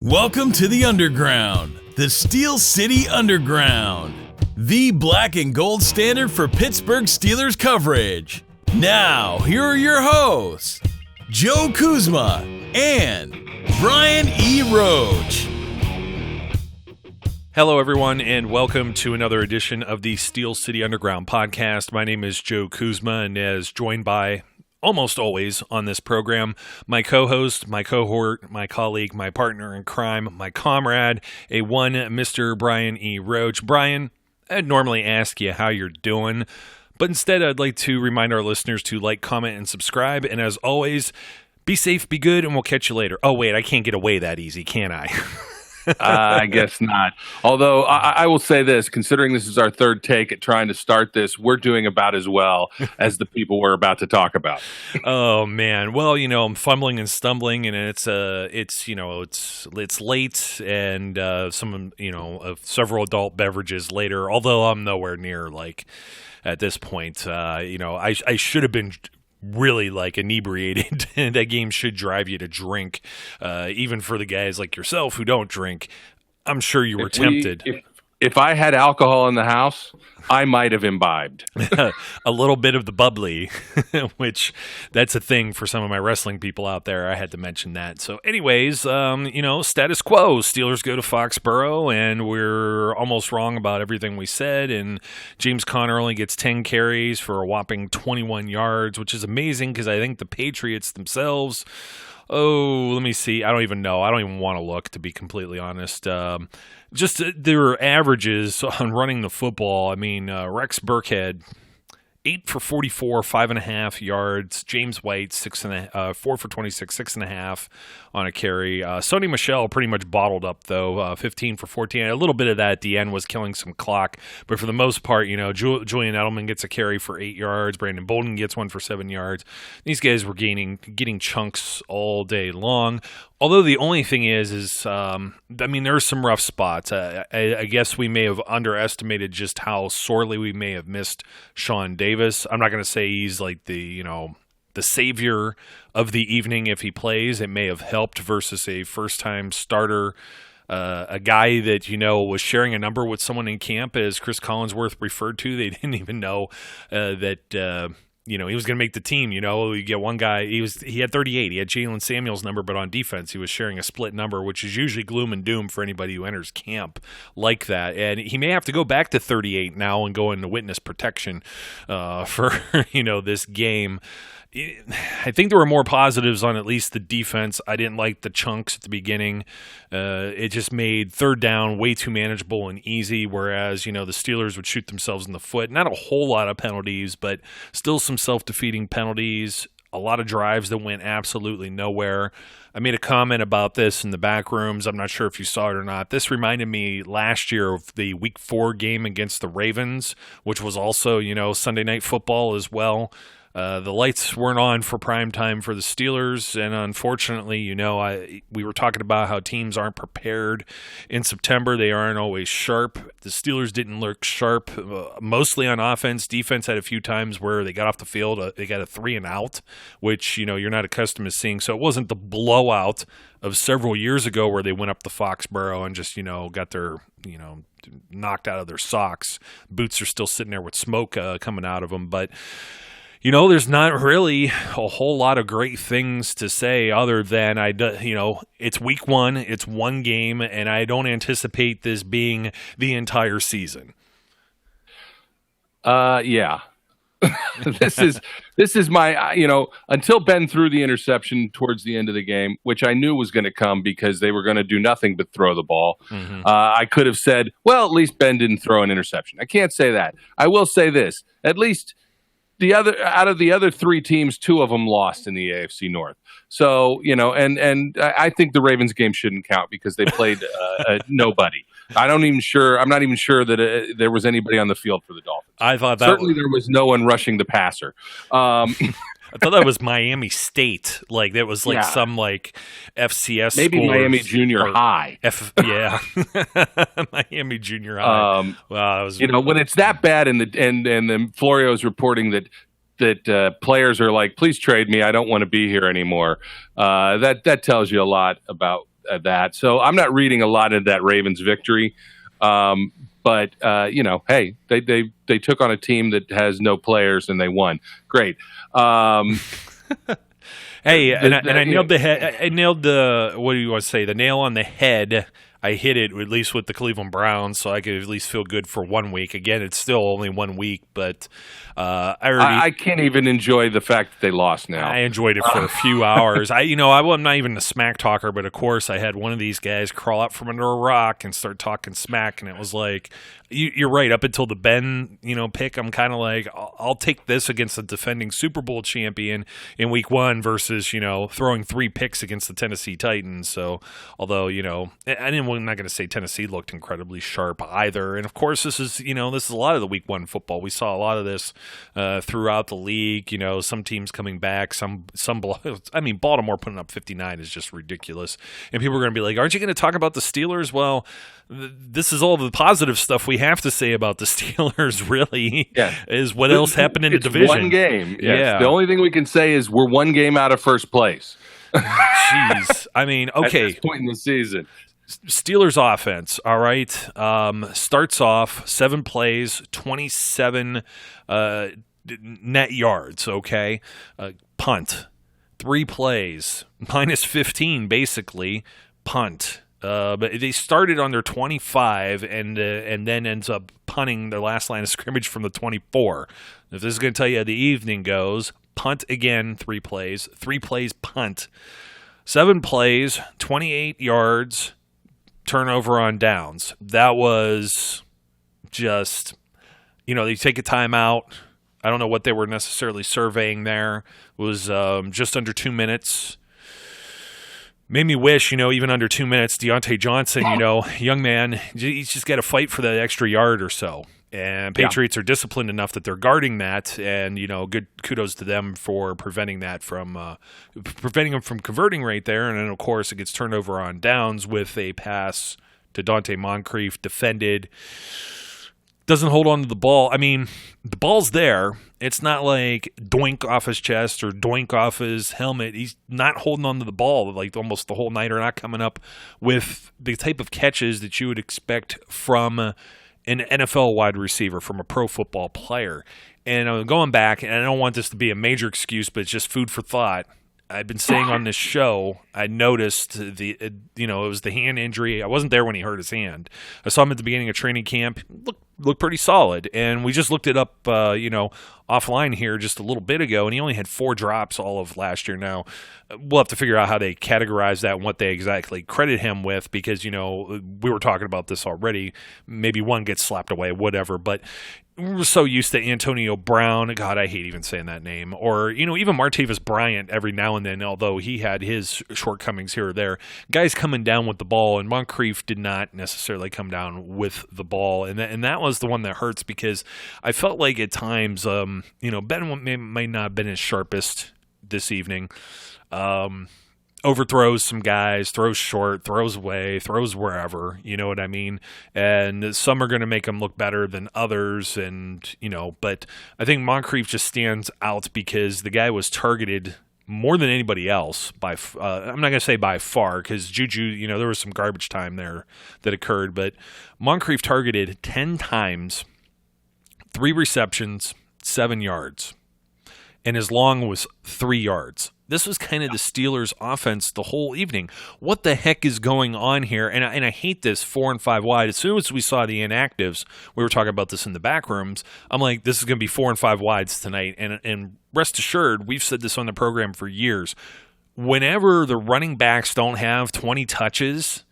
Welcome to the Underground, the Steel City Underground, the black and gold standard for Pittsburgh Steelers coverage. Now, here are your hosts, Joe Kuzma and Brian E. Roach. Hello, everyone, and welcome to another edition of the Steel City Underground podcast. My name is Joe Kuzma, and as joined by, almost always on this program, my co-host, my cohort, my colleague, my partner in crime, my comrade, Mr. Brian E. Roach. Brian, I'd normally ask you how you're doing, but instead I'd like to remind our listeners to like, comment, and subscribe, and as always, be safe, be good, and we'll catch you later. Oh, wait, I can't get away that easy, can I? I guess not. Although I will say this, considering this is our third take at trying to start this, we're doing about as well as the people we're about to talk about. Oh man. Well, I'm fumbling and stumbling, and it's late, and several adult beverages later. Although I'm nowhere near at this point. I should have been really inebriated. That game should drive you to drink, even for the guys like yourself who don't drink. I'm sure you were tempted. If I had alcohol in the house, I might have imbibed a little bit of the bubbly, which that's a thing for some of my wrestling people out there. I had to mention that. So anyways, status quo. Steelers go to Foxborough, and we're almost wrong about everything we said. And James Conner only gets 10 carries for a whopping 21 yards, which is amazing because I think the Patriots themselves, let me see. I don't even know. I don't even want to look, to be completely honest. Just their averages on running the football. I mean, Rex Burkhead, 8 for 44, 5.5 yards. James White, 4 for 26, 6.5 on a carry. Sony Michel pretty much bottled up, though, 15 for 14. A little bit of that at the end was killing some clock. But for the most part, Julian Edelman gets a carry for 8 yards. Brandon Bolden gets one for 7 yards. These guys were getting chunks all day long. Although the only thing is there's some rough spots. I guess we may have underestimated just how sorely we may have missed Sean Davis. I'm not going to say he's the savior of the evening if he plays. It may have helped versus a first-time starter, a guy that, was sharing a number with someone in camp, as Chris Collinsworth referred to. They didn't even know that he was going to make the team. You get one guy, he had 38. He had Jalen Samuels' number, but on defense, he was sharing a split number, which is usually gloom and doom for anybody who enters camp like that. And he may have to go back to 38 now and go into witness protection for, this game. I think there were more positives on at least the defense. I didn't like the chunks at the beginning. It just made third down way too manageable and easy, whereas, the Steelers would shoot themselves in the foot. Not a whole lot of penalties, but still some self-defeating penalties. A lot of drives that went absolutely nowhere. I made a comment about this in the back rooms. I'm not sure if you saw it or not. This reminded me last year of the Week 4 game against the Ravens, which was also, Sunday Night Football as well. The lights weren't on for prime time for the Steelers, and unfortunately, we were talking about how teams aren't prepared in September. They aren't always sharp. The Steelers didn't look sharp, mostly on offense. Defense had a few times where they got off the field. They got a 3-and-out, which, you're not accustomed to seeing. So it wasn't the blowout of several years ago where they went up to Foxborough and just, got their, knocked out of their socks. Boots are still sitting there with smoke coming out of them, but there's not really a whole lot of great things to say other than, it's week 1, it's one game, and I don't anticipate this being the entire season. Yeah. This is my, until Ben threw the interception towards the end of the game, which I knew was going to come because they were going to do nothing but throw the ball. Mm-hmm. I could have said, well, at least Ben didn't throw an interception. I can't say that. I will say this, at least out of the other 3 teams, 2 of them lost in the AFC North. So, and I think the Ravens game shouldn't count because they played nobody. I'm not even sure that there was anybody on the field for the Dolphins. I thought that certainly there was no one rushing the passer. I thought that was Miami State. That was some FCS maybe school Miami Junior High. Miami Junior High. Wow, that was when it's that bad, and then Florio's reporting that players are like, please trade me. I don't want to be here anymore. That tells you a lot about that. So I'm not reading a lot of that Ravens victory. But hey, they took on a team that has no players and they won. Great. Hey, I nailed the head. I nailed the, what do you want to say? The nail on the head. I hit it at least with the Cleveland Browns, so I could at least feel good for 1 week. Again, it's still only 1 week, but I can't even enjoy the fact that they lost now. I enjoyed it for a few hours. I'm not even a smack talker, but of course I had one of these guys crawl out from under a rock and start talking smack, and it was like, you're right. Up until the Ben, pick, I'm kind of like, I'll take this against the defending Super Bowl champion in week 1 versus, throwing 3 picks against the Tennessee Titans. So, although, I'm not going to say Tennessee looked incredibly sharp either. And of course, this is a lot of the week 1 football. We saw a lot of this throughout the league. Some teams coming back, Baltimore putting up 59 is just ridiculous. And people are going to be like, aren't you going to talk about the Steelers? Well, this is all the positive stuff we have to say about the Steelers, really, is what else happened in the division. One game. Yes. Yeah. The only thing we can say is we're 1 game out of first place. Jeez. Okay. At this point in the season. Steelers offense, all right, starts off 7 plays, 27 net yards, okay? Punt, 3 plays, minus 15, basically, punt. But they started on their 25 and then ends up punting their last line of scrimmage from the 24. If this is going to tell you how the evening goes, punt again, 3 plays, punt, 7 plays, 28 yards, turnover on downs. That was just, they take a timeout. I don't know what they were necessarily surveying there. It was just under 2 minutes. Made me wish, even under 2 minutes, Deontay Johnson, young man, he's just got to fight for that extra yard or so. And Patriots are disciplined enough that they're guarding that, and good kudos to them for preventing them from converting right there. And then of course it gets turnover on downs with a pass to Dante Moncrief, defended, doesn't hold on to the ball. The ball's there. It's not like doink off his chest or doink off his helmet. He's not holding on to the ball like almost the whole night, or not coming up with the type of catches that you would expect from an NFL wide receiver, from a pro football player. And I'm going back, and I don't want this to be a major excuse, but it's just food for thought. I've been saying on this show, I noticed it was the hand injury. I wasn't there when he hurt his hand. I saw him at the beginning of training camp. Looked pretty solid. And we just looked it up, offline here just a little bit ago, and he only had 4 drops all of last year. Now, we'll have to figure out how they categorize that and what they exactly credit him with, because, we were talking about this already. Maybe one gets slapped away, whatever. But we're so used to Antonio Brown. God, I hate even saying that name. Or, even Martavis Bryant every now and then, although he had his shortcomings here or there. Guys coming down with the ball, and Moncrief did not necessarily come down with the ball. And that was the one that hurts, because I felt like at times, Ben may not have been his sharpest this evening. Overthrows some guys, throws short, throws away, throws wherever, you know what I mean? And some are going to make him look better than others, but I think Moncrief just stands out because the guy was targeted more than anybody else I'm not going to say by far, because Juju, there was some garbage time there that occurred, but Moncrief targeted 10 times, 3 receptions, 7 yards, and his long was 3 yards. This was kind of the Steelers' offense the whole evening. What the heck is going on here? And I hate this 4 and 5 wide. As soon as we saw the inactives, we were talking about this in the back rooms, I'm like, this is going to be 4 and 5 wides tonight. And rest assured, we've said this on the program for years. Whenever the running backs don't have 20 touches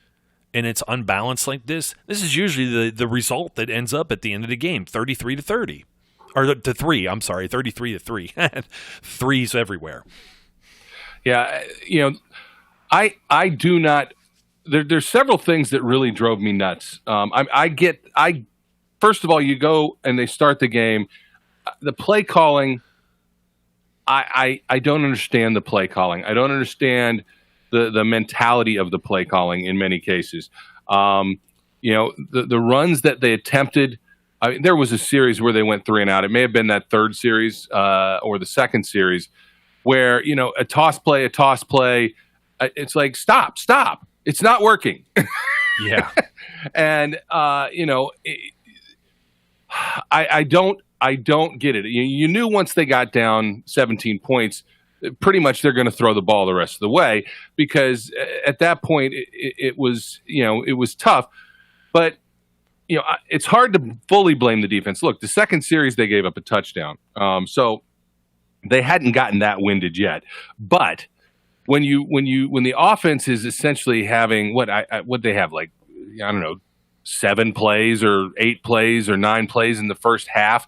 and it's unbalanced like this is usually the result that ends up at the end of the game, 33-30. Or to 3, I'm sorry, 33-3. Threes everywhere. Yeah, I do not. There's several things that really drove me nuts. First of all, you go and they start the game. The play calling, I don't understand the play calling. I don't understand the mentality of the play calling in many cases. The runs that they attempted. There was a series where they went 3 and out. It may have been that third series or the second series, where, a toss play, it's like, stop. It's not working. Yeah. And I don't get it. You knew once they got down 17 points, pretty much they're going to throw the ball the rest of the way, because at that point it was tough. But it's hard to fully blame the defense. Look, the second series they gave up a touchdown, so they hadn't gotten that winded yet. But when the offense is essentially having what they have, like, I don't know, 7 plays or 8 plays or 9 plays in the first half,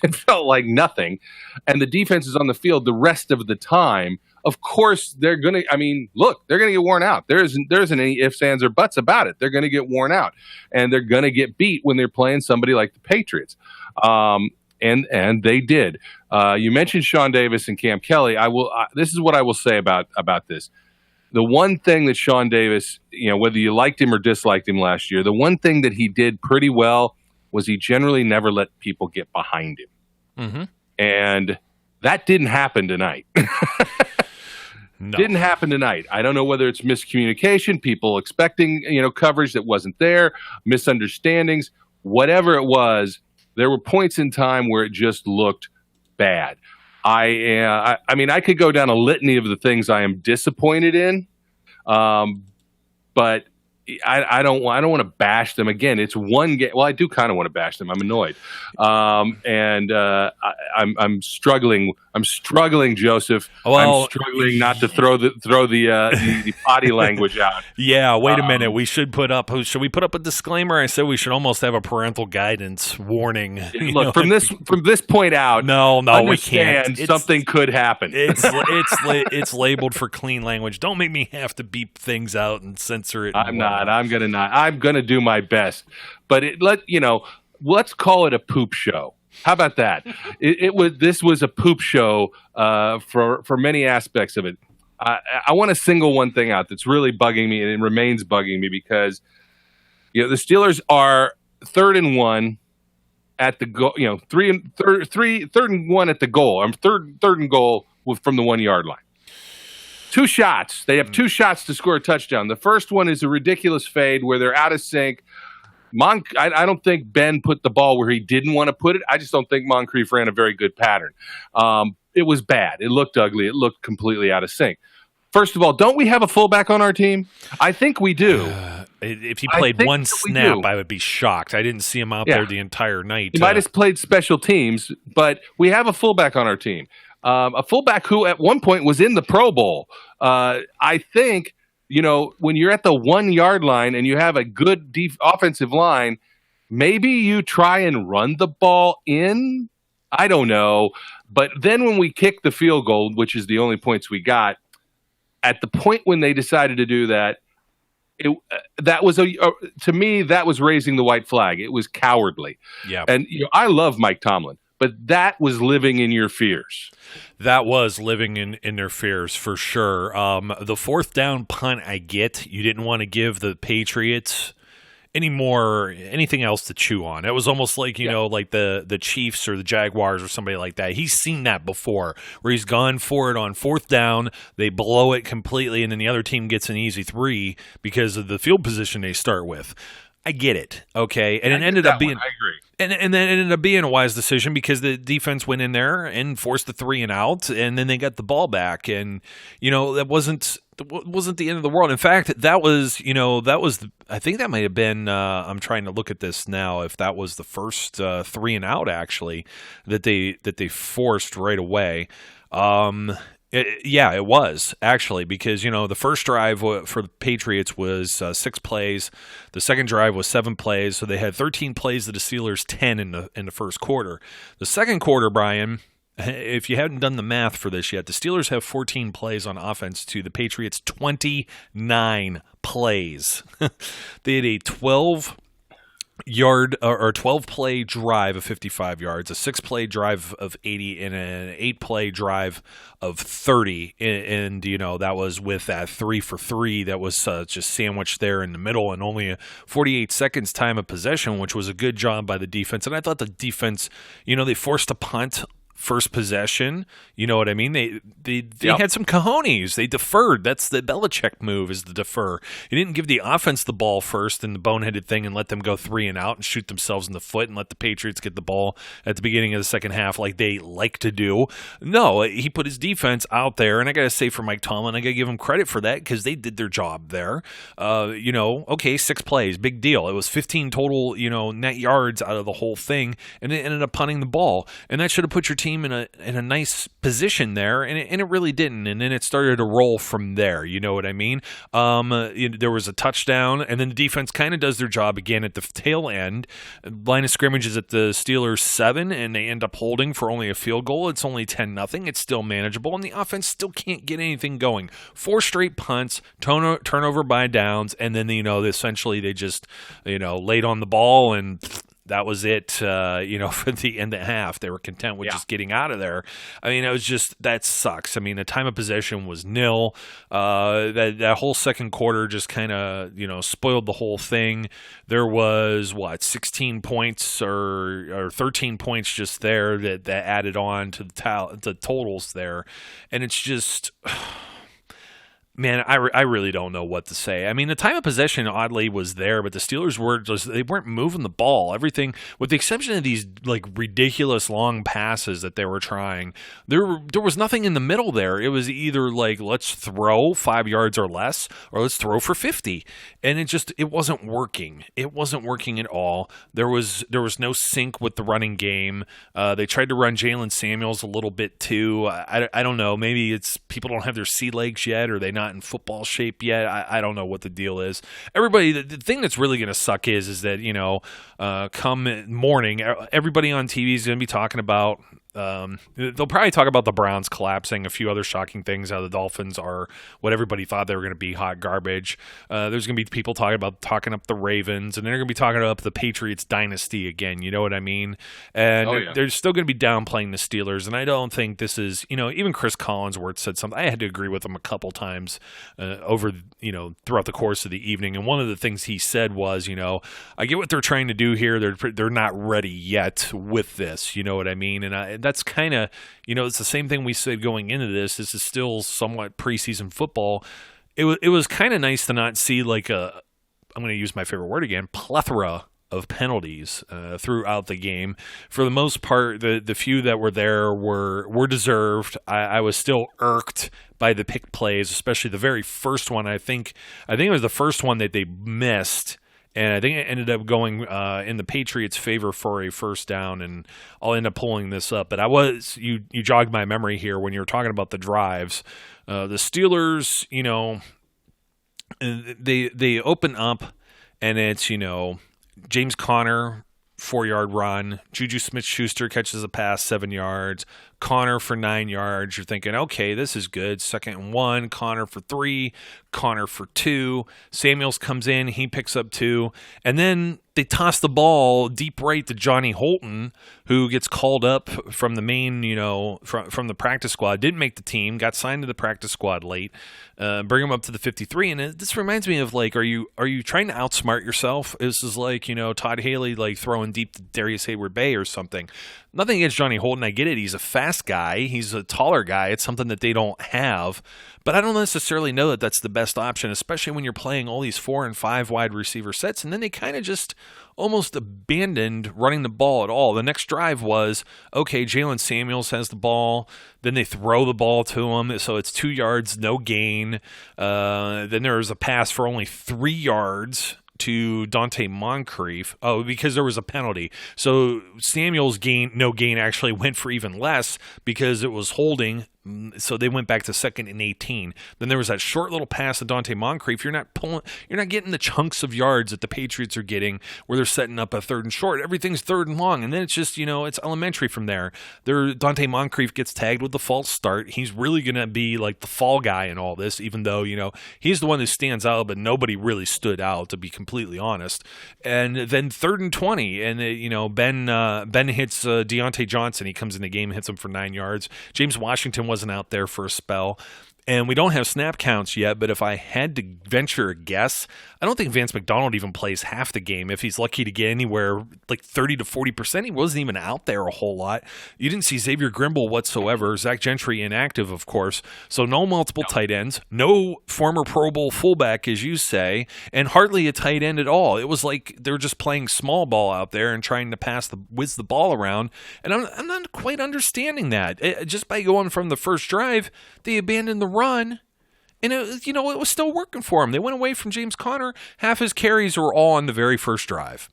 it felt like nothing. And the defense is on the field the rest of the time. Of course, they're going to get worn out. There isn't any ifs, ands, or buts about it. They're going to get worn out, and they're going to get beat when they're playing somebody like the Patriots. And they did. You mentioned Sean Davis and Cam Kelly. This is what I will say about this. The one thing that Sean Davis, whether you liked him or disliked him last year, the one thing that he did pretty well was he generally never let people get behind him. Mm-hmm. And that didn't happen tonight. No. Didn't happen tonight. I don't know whether it's miscommunication, people expecting, coverage that wasn't there, misunderstandings, whatever it was. There were points in time where it just looked bad. I mean, I could go down a litany of the things I am disappointed in, but I don't want to bash them again. It's one game. Well, I do kind of want to bash them. I'm annoyed, and I'm struggling. I'm struggling, Joseph. Well, I'm struggling not to throw the potty language out. Yeah, wait a minute. Should we put up a disclaimer? I said we should almost have a parental guidance warning. Look, from this point out, no, we can't. Something could happen. It's labeled for clean language. Don't make me have to beep things out and censor it. I'm not. I'm gonna do my best. But let's call it a poop show. How about that? This was a poop show for many aspects of it. I want to single one thing out that's really bugging me, and it remains bugging me, because the Steelers are 3rd and 1 at the goal. 3rd and 1 at the goal. I'm third and goal from the 1 yard line. 2 shots. They have 2 shots to score a touchdown. The first one is a ridiculous fade where they're out of sync. I don't think Ben put the ball where he didn't want to put it. I just don't think Moncrief ran a very good pattern. It was bad. It looked ugly. It looked completely out of sync. First of all, don't we have a fullback on our team? I think we do. If he played one snap, I would be shocked. I didn't see him out there the entire night. He might have played special teams, but we have a fullback on our team. A fullback who at one point was in the Pro Bowl. I think, when you're at the 1 yard line and you have a good offensive line, maybe you try and run the ball in. I don't know. But then when we kicked the field goal, which is the only points we got, at the point when they decided to do that, that was to me, that was raising the white flag. It was cowardly. Yeah. And I love Mike Tomlin, but that was living in your fears. That was living in their fears for sure. The 4th down punt, I get. You didn't want to give the Patriots anything else to chew on. It was almost like, like the Chiefs or the Jaguars or somebody like that. He's seen that before, where he's gone for it on 4th down, they blow it completely, and then the other team gets an easy 3 because of the field position they start with. I get it, okay? And it ended up being... I agree. And then it ended up being a wise decision because the defense went in there and forced the 3 and out, and then they got the ball back. And, that wasn't the end of the world. In fact, that was I think that might have been, I'm trying to look at this now, if that was the first 3 and out, actually, that they forced right away. It was, actually, because, the first drive for the Patriots was 6 plays. The second drive was 7 plays. So they had 13 plays to the Steelers, 10 in the first quarter. The second quarter, Brian, if you hadn't done the math for this yet, the Steelers have 14 plays on offense to the Patriots' 29 plays. They had a 12 play drive of 55 yards, a 6-play drive of 80, and an 8-play drive of 30. And that was with that 3 for 3 that was just sandwiched there in the middle, and only a 48 seconds time of possession, which was a good job by the defense. And I thought the defense, they forced a punt first possession. You know what I mean? They had some cojones. They deferred. That's the Belichick move, is to defer. You didn't give the offense the ball first in the boneheaded thing and let them go 3 and out and shoot themselves in the foot and let the Patriots get the ball at the beginning of the second half like they like to do. No, he put his defense out there, and I got to say for Mike Tomlin, I got to give him credit for that because they did their job there. Okay, 6 plays, big deal. It was 15 total, net yards out of the whole thing, and it ended up punting the ball. And that should have put your team in a nice position there, and it really didn't. And then it started to roll from there. You know what I mean? There was a touchdown, and then the defense kind of does their job again at the tail end. Line of scrimmage is at the Steelers 7, and they end up holding for only a field goal. It's only 10-0. It's still manageable, and the offense still can't get anything going. 4 straight punts, turnover by downs, and then essentially they just laid on the ball, and that was it. For the end of the half, they were content with just getting out of there. I mean, it was just, that sucks. I mean, the time of possession was nil. That whole second quarter just kind of spoiled the whole thing. There was 16 points or 13 points just there that added on to the totals there, and it's just. Man, I really don't know what to say. I mean, the time of possession oddly was there, but the Steelers they weren't moving the ball. Everything, with the exception of these ridiculous long passes that they were trying, there was nothing in the middle there. It was either let's throw 5 yards or less, or let's throw for 50, and it wasn't working. It wasn't working at all. There was no sync with the running game. They tried to run Jalen Samuels a little bit too. I don't know. Maybe it's people don't have their sea legs yet, or they not in football shape yet. I don't know what the deal is. Everybody, the thing that's really going to suck is that come morning, everybody on TV is going to be talking about. They'll probably talk about the Browns collapsing. A few other shocking things. How the Dolphins are what everybody thought they were going to be, hot garbage. There's going to be people talking up the Ravens, and they're going to be talking up the Patriots dynasty again. You know what I mean? And they're still going to be downplaying the Steelers. And I don't think this is, even Chris Collinsworth said something. I had to agree with him a couple times over, throughout the course of the evening. And one of the things he said was, I get what they're trying to do here. They're not ready yet with this. You know what I mean? And that's kind of, it's the same thing we said going into this. This is still somewhat preseason football. It was kind of nice to not see I'm going to use my favorite word again, plethora of penalties throughout the game. For the most part, the few that were there were deserved. I was still irked by the pick plays, especially the very first one. I think it was the first one that they missed. And I think it ended up going in the Patriots' favor for a first down, and I'll end up pulling this up. But you jogged my memory here when you were talking about the drives. The Steelers, they open up, and it's, James Conner, 4-yard run. Juju Smith-Schuster catches a pass, 7 yards. Conner for 9 yards. You're thinking, okay, this is good. 2nd and 1. Conner for 3. Conner for 2. Samuels comes in. He picks up 2. And then they toss the ball deep right to Johnny Holton, who gets called up from the main, from the practice squad. Didn't make the team. Got signed to the practice squad late. Bring him up to the 53. And this reminds me of, are you trying to outsmart yourself? This is Todd Haley, throwing deep to Darius Hayward-Bay or something. Nothing against Johnny Holton. I get it. He's a fast guy. He's a taller guy. It's something that they don't have. But I don't necessarily know that that's the best option, especially when you're playing all these 4 and 5 wide receiver sets. And then they kind of just almost abandoned running the ball at all. The next drive was, okay, Jalen Samuels has the ball. Then they throw the ball to him. So it's 2 yards, no gain. Then there was a pass for only 3 yards to Dante Moncrief. Oh, because there was a penalty. So Samuel's no gain actually went for even less because it was holding. So they went back to 2nd and 18. Then there was that short little pass to Dante Moncrief. You're not getting the chunks of yards that the Patriots are getting where they're setting up a 3rd and short. Everything's 3rd and long. And then it's just, it's elementary from there. Dante Moncrief gets tagged with the false start. He's really going to be the fall guy in all this, even though, he's the one who stands out, but nobody really stood out, to be completely honest. And then 3rd and 20. And, Ben hits Deontay Johnson. He comes in the game and hits him for 9 yards. James Washington wasn't out there for a spell. And we don't have snap counts yet, but if I had to venture a guess, I don't think Vance McDonald even plays half the game. If he's lucky to get anywhere like 30 to 40%, he wasn't even out there a whole lot. You didn't see Xavier Grimble whatsoever. Zach Gentry inactive, of course. So no multiple tight ends, no former Pro Bowl fullback, as you say, and hardly a tight end at all. It was like they're just playing small ball out there and trying to whiz the ball around. And I'm not quite understanding that. Just by going from the first drive, they abandoned the run, and it was still working for him. They went away from James Conner. Half his carries were all on the very first drive.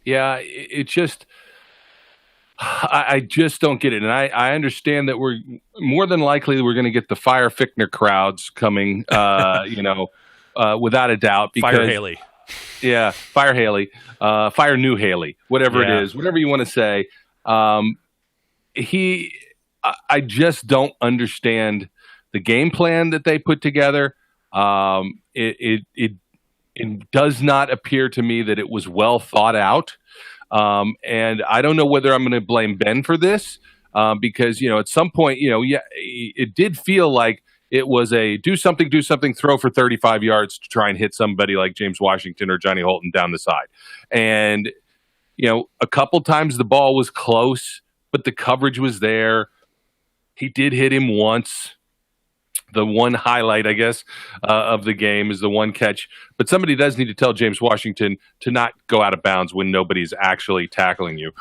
Yeah, it just I just don't get it. And I understand that we're more than likely we're going to get the Fire Fichtner crowds coming, without a doubt. Because, Fire Haley. Yeah, Fire Haley, Fire New Haley, whatever it is, whatever you want to say. I just don't understand the game plan that they put together. It does not appear to me that it was well thought out. And I don't know whether I'm going to blame Ben for this, because, at some point, it did feel like it was a do something, throw for 35 yards to try and hit somebody like James Washington or Johnny Holton down the side. And, a couple times the ball was close, but the coverage was there. He did hit him once. The one highlight, I guess, of the game is the one catch. But somebody does need to tell James Washington to not go out of bounds when nobody's actually tackling you.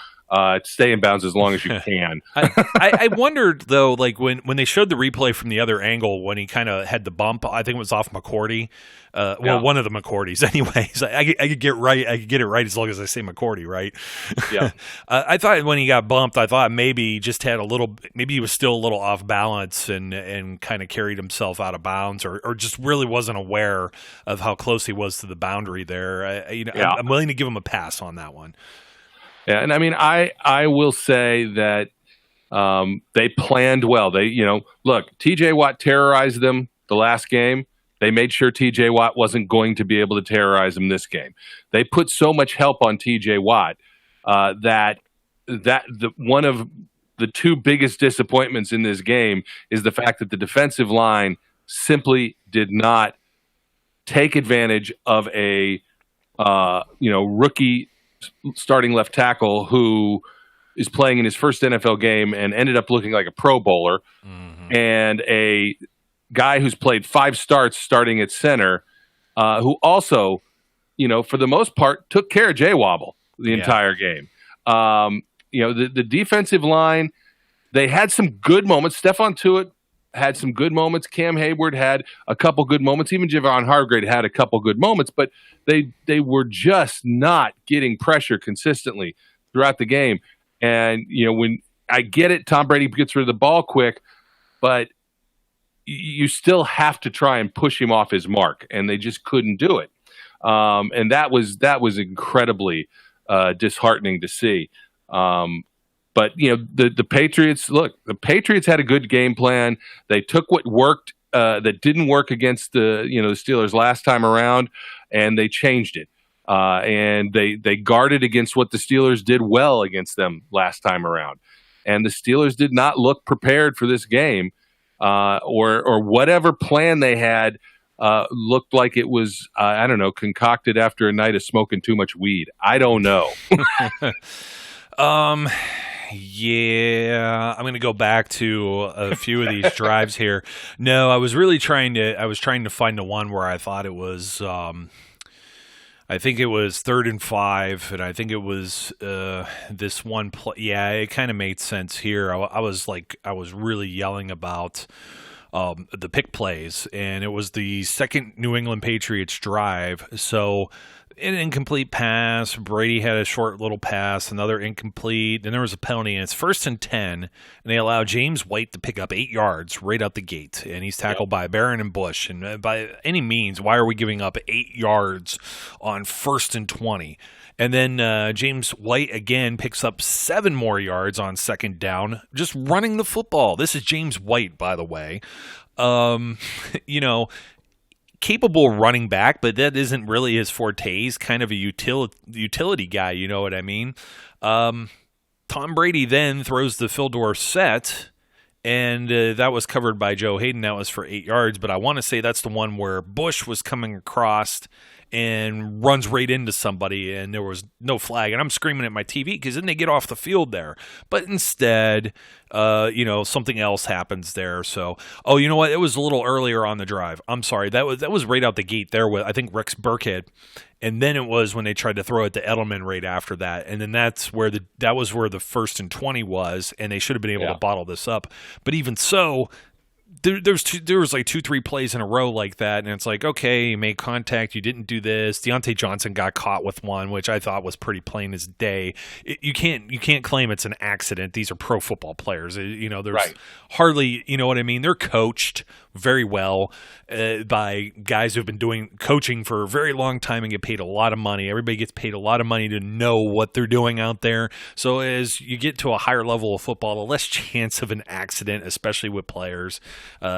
Stay in bounds as long as you can. I wondered, though, like when they showed the replay from the other angle when he kind of had the bump, I think it was off McCourty. One of the McCourties. Anyways, I could get it right as long as I say McCourty, right? Yeah. I thought when he got bumped, I thought maybe he just had maybe he was still a little off balance and kind of carried himself out of bounds or just really wasn't aware of how close he was to the boundary there. I'm willing to give him a pass on that one. Yeah, and I mean, I will say that they planned well. They, look, T.J. Watt terrorized them the last game. They made sure T.J. Watt wasn't going to be able to terrorize them this game. They put so much help on T.J. Watt that one of the two biggest disappointments in this game is the fact that the defensive line simply did not take advantage of a rookie starting left tackle who is playing in his first NFL game and ended up looking like a Pro Bowler, and a guy who's played 5 starts starting at center, who also, for the most part, took care of Jay Wobble the entire game. The defensive line, they had some good moments. Stephon Tuitt had some good moments. Cam Hayward had a couple good moments. Even Javon Hargrave had a couple good moments, but they were just not getting pressure consistently throughout the game. And, when I get it, Tom Brady gets rid of the ball quick, but you still have to try and push him off his mark, and they just couldn't do it. And that was incredibly disheartening to see. But, the Patriots, look, the Patriots had a good game plan. They took what worked that didn't work against the Steelers last time around, and they changed it. And they guarded against what the Steelers did well against them last time around. And the Steelers did not look prepared for this game, or whatever plan they had looked like it was, concocted after a night of smoking too much weed. I don't know. Yeah, I'm going to go back to a few of these drives here. No, I was trying to find the one where I thought it was, I think it was 3rd and 5, and I think it was this one play. Yeah, it kind of made sense here. I was really yelling about the pick plays, and it was the second New England Patriots drive. So an incomplete pass. Brady had a short little pass, another incomplete. Then there was a penalty, and it's 1st and 10, and they allow James White to pick up 8 yards right out the gate, and he's tackled by Barron and Bush. And by any means, why are we giving up 8 yards on 1st and 20? And then James White again picks up 7 more yards on 2nd down, just running the football. This is James White, by the way. Capable running back, but that isn't really his forte. He's kind of a utility guy, you know what I mean? Tom Brady then throws the Phil Dorsett, And that was covered by Joe Hayden. That was for 8 yards. But I want to say that's the one where Bush was coming across and runs right into somebody, and there was no flag. And I'm screaming at my TV because then they get off the field there. But instead, something else happens there. So, you know what? It was a little earlier on the drive. I'm sorry. That was right out the gate there with, I think, Rex Burkhead. And then it was when they tried to throw it to Edelman right after that. And then that was where the 1st and 20 was, and they should have been able to bottle this up. But even so, there was like 2-3 plays in a row like that, and it's like, okay, you made contact, you didn't do this. Deontay Johnson got caught with one, which I thought was pretty plain as day. You can't claim it's an accident. These are pro football players. There's hardly, you know what I mean? They're coached very well by guys who've been coaching for a very long time and get paid a lot of money. Everybody gets paid a lot of money to know what they're doing out there. So as you get to a higher level of football, the less chance of an accident, especially with players.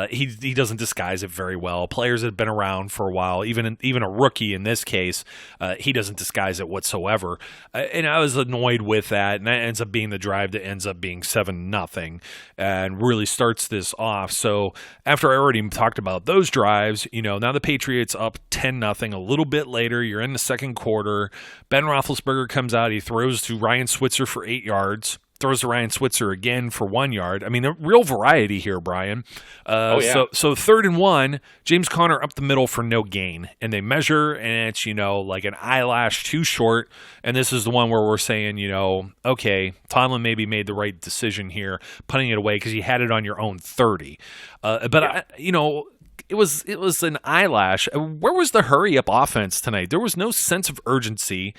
He doesn't disguise it very well. Players that have been around for a while, even a rookie in this case, he doesn't disguise it whatsoever. And I was annoyed with that, and that ends up being the drive that ends up being 7-0 and really starts this off. So after I already talked about those drives, now the Patriots up 10-0. A little bit later, you're in the second quarter. Ben Roethlisberger comes out. He throws to Ryan Switzer for 8 yards. Throws to Ryan Switzer again for 1 yard. I mean, a real variety here, Brian. So 3rd and 1, James Conner up the middle for no gain. And they measure, and it's, like an eyelash too short. And this is the one where we're saying, okay, Tomlin maybe made the right decision here, punting it away because you had it on your own 30. It was an eyelash. Where was the hurry-up offense tonight? There was no sense of urgency.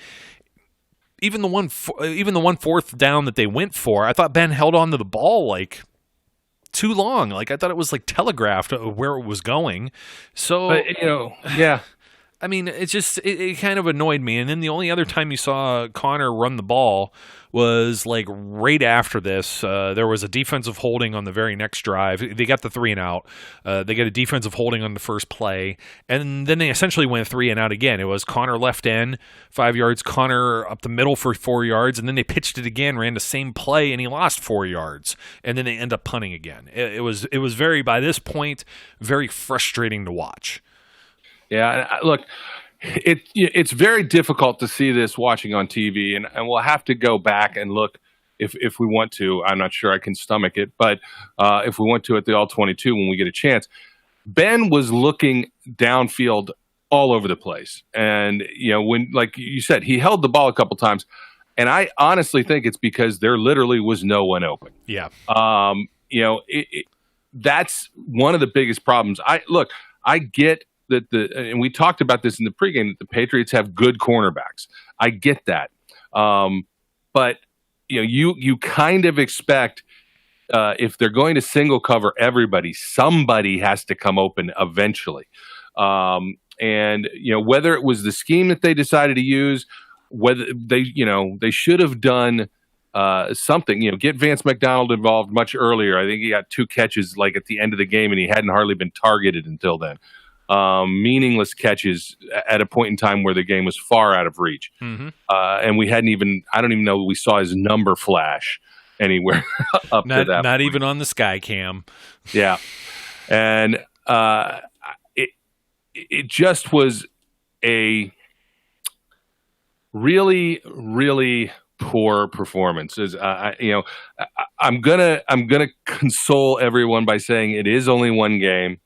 Even the one 4th down that they went for, I thought Ben held on to the ball like too long. Like I thought it was like telegraphed where it was going. So I mean, it kind of annoyed me. And then the only other time you saw Connor run the ball was like right after this. There was a defensive holding on the very next drive. They got the 3 and out. They got a defensive holding on the first play. And then they essentially went 3 and out again. It was Connor left end, 5 yards, Connor up the middle for 4 yards. And then they pitched it again, ran the same play, and he lost 4 yards. And then they end up punting again. It was very, by this point, very frustrating to watch. Yeah, look, it's very difficult to see this watching on TV, and we'll have to go back and look if we want to. I'm not sure I can stomach it, but if we want to at the All-22 when we get a chance. Ben was looking downfield all over the place, and when, like you said, he held the ball a couple times, and I honestly think it's because there literally was no one open. Yeah. That's one of the biggest problems. I get that and we talked about this in the pregame, that the Patriots have good cornerbacks. I get that. But you kind of expect if they're going to single cover everybody, somebody has to come open eventually. And whether it was the scheme that they decided to use, whether they should have done something, get Vance McDonald involved much earlier. I think he got 2 catches like at the end of the game, and he hadn't hardly been targeted until then. Meaningless catches at a point in time where the game was far out of reach. Mm-hmm. And I don't even know we saw his number flash anywhere up to that Not point. even on the sky cam. Yeah. And it just was a really, really poor performance. I'm gonna console everyone by saying it is only one game.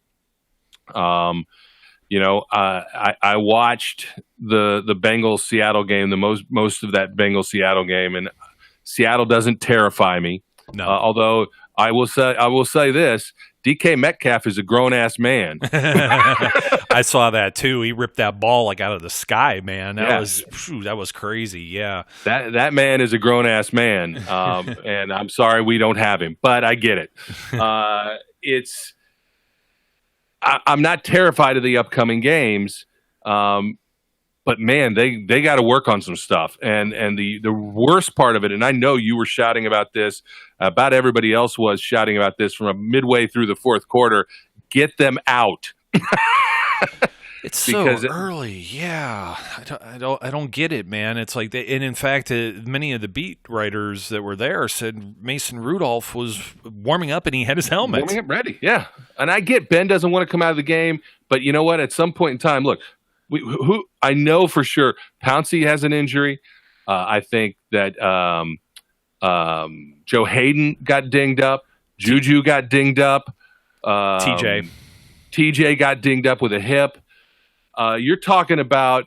I watched the Bengals Seattle game, the most of that Bengals Seattle game, and Seattle doesn't terrify me. No. Although I will say this: DK Metcalf is a grown ass man. I saw that too. He ripped that ball like out of the sky, man. That was crazy. Yeah. That man is a grown ass man. And I'm sorry we don't have him, but I get it. I'm not terrified of the upcoming games, but man, they got to work on some stuff. And the worst part of it, and I know you were shouting about this, about everybody else was shouting about this from midway through the fourth quarter. Get them out. It's so early, yeah. I don't get it, man. It's like, and in fact, many of the beat writers that were there said Mason Rudolph was warming up and he had his helmet. Warming up ready, yeah. And I get Ben doesn't want to come out of the game, but you know what? At some point in time, look, I know for sure Pouncey has an injury. I think that Joe Hayden got dinged up. Juju got dinged up. TJ got dinged up with a hip. You're talking about,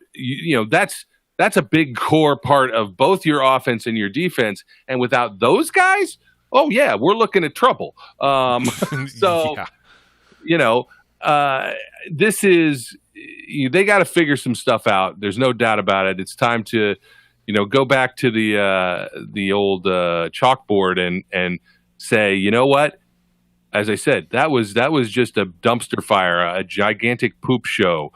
that's a big core part of both your offense and your defense. And without those guys, oh, yeah, we're looking at trouble. This is – they got to figure some stuff out. There's no doubt about it. It's time to, go back to the old chalkboard and say, you know what? As I said, that was just a dumpster fire, a gigantic poop show.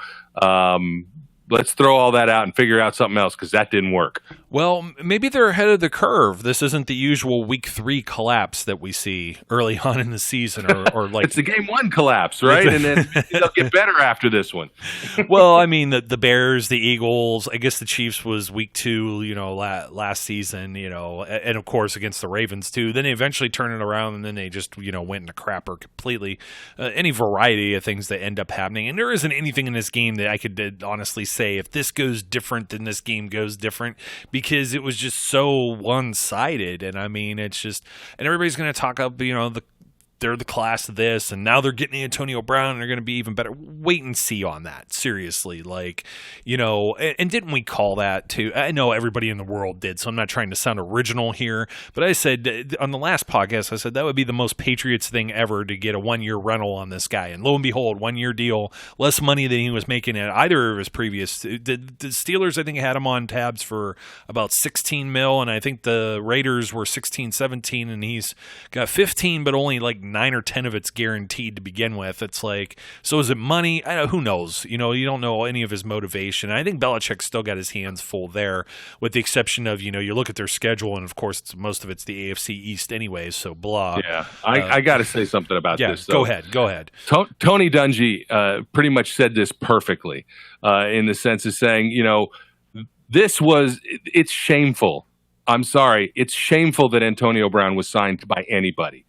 Let's throw all that out and figure out something else because that didn't work. Well, maybe they're ahead of the curve. This isn't the usual week 3 collapse that we see early on in the season, or like it's the game 1 collapse, right? And then they'll get better after this one. Well, I mean, the Bears, the Eagles, I guess the Chiefs was week 2, last season, and of course against the Ravens too. Then they eventually turn it around, and then they just went into crapper completely. Any variety of things that end up happening, and there isn't anything in this game that I could honestly say if this goes different, then this game goes different, because it was just so one-sided. And I mean, it's just, and everybody's going to talk up, they're the class of this, and now they're getting Antonio Brown, and they're going to be even better. Wait and see on that, seriously. And didn't we call that too? I know everybody in the world did, so I'm not trying to sound original here, but I said on the last podcast, I said that would be the most Patriots thing ever to get a 1-year rental on this guy. And lo and behold, 1-year deal, less money than he was making at either of his previous. The Steelers, I think, had him on tabs for about $16 million, and I think the Raiders were 16, 17, and he's got 15, but only like 9 or 10 of it's guaranteed to begin with. It's like, so is it money? Who knows? You don't know any of his motivation. And I think Belichick still got his hands full there, with the exception of, you look at their schedule, and of course most of it's the AFC East anyways, so blah. Yeah, I got to say something about this. Go ahead. Tony Dungy pretty much said this perfectly in the sense of saying, it's shameful. I'm sorry. It's shameful that Antonio Brown was signed by anybody.